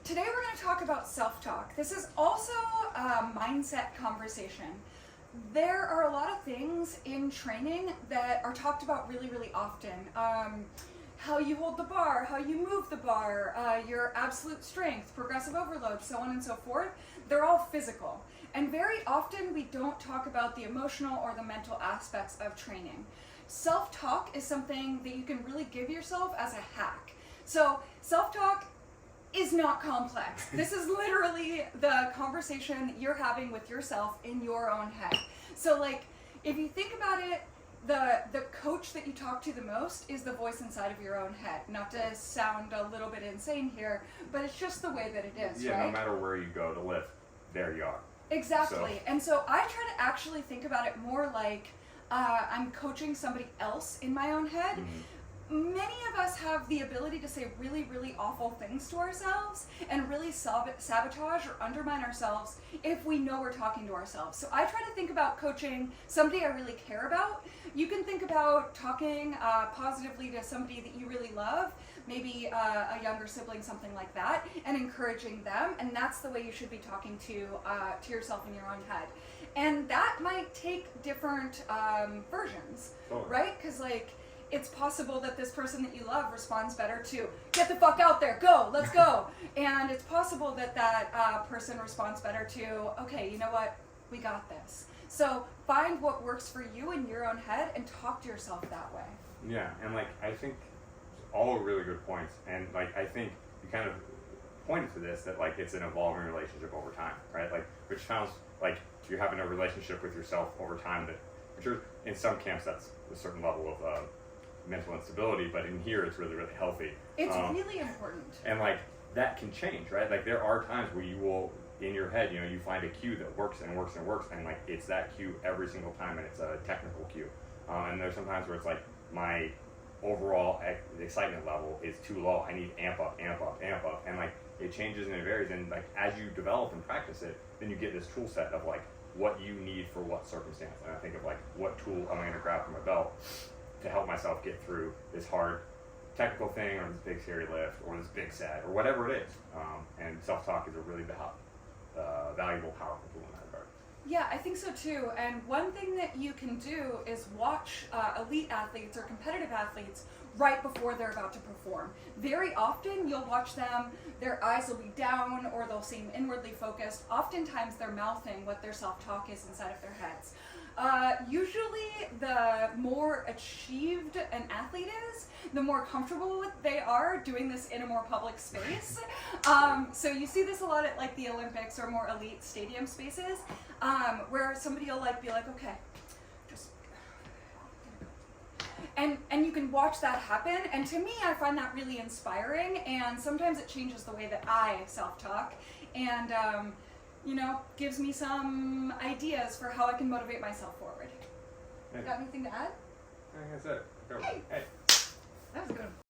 Today we're going to talk about self-talk. This is also a mindset conversation. There are a lot of things in training that are talked about really, really often. How you hold the bar, how you move the bar, your absolute strength, progressive overload, so on and so forth. They're all physical. And very often we don't talk about the emotional or the mental aspects of training. Self-talk is something that you can really give yourself as a hack. So self-talk is not complex. This is literally the conversation you're having with yourself in your own head. So like, if you think about it, the coach that you talk to the most is the voice inside of your own head. Not to sound a little bit insane here, but it's just the way that it is, yeah, right? No matter where you go to lift, there you are. Exactly. So. And so I try to actually think about it more like I'm coaching somebody else in my own head. Mm-hmm. Many of us have the ability to say really, really awful things to ourselves and really sabotage or undermine ourselves if we know we're talking to ourselves. So I try to think about coaching somebody I really care about. You can think about talking positively to somebody that you really love, maybe a younger sibling, something like that, and encouraging them. And that's the way you should be talking to yourself in your own head. And that might take different versions, right? Because like, it's possible that this person that you love responds better to, get the fuck out there, go, let's go. And it's possible that that person responds better to, okay, you know what, we got this. So find what works for you in your own head and talk to yourself that way. Yeah, and like, I think all really good points. And like, I think you kind of pointed to this, that like, it's an evolving relationship over time, right? Like, which sounds like you're having a relationship with yourself over time that, which are, in some camps, that's a certain level of mental instability, but in here it's really, really healthy. It's really important. And like, that can change, right? Like, there are times where you will, in your head, you know, you find a cue that works and works and works, and like, it's that cue every single time, and it's a technical cue. And there's some times where it's like, my overall excitement level is too low. I need amp up, amp up, amp up, and like, it changes and it varies, and like, as you develop and practice it, then you get this tool set of like, what you need for what circumstance. And I think of like, what tool am I gonna grab from my belt to help myself get through this hard technical thing, or this big scary lift, or this big set, or whatever it is. And self-talk is a really valuable, powerful tool in that regard. Yeah, I think so too. And one thing that you can do is watch elite athletes or competitive athletes right before they're about to perform. Very often you'll watch them, their eyes will be down or they'll seem inwardly focused. Oftentimes they're mouthing what their self-talk is inside of their heads. Usually the more achieved an athlete is, the more comfortable they are doing this in a more public space. So you see this a lot at like the Olympics or more elite stadium spaces, where somebody will like be like, okay, just, and you can watch that happen. And to me, I find that really inspiring, and sometimes it changes the way that I self-talk, and you know, gives me some ideas for how I can motivate myself forward. Hey. Got anything to add? Like I said, go. Hey. That was good.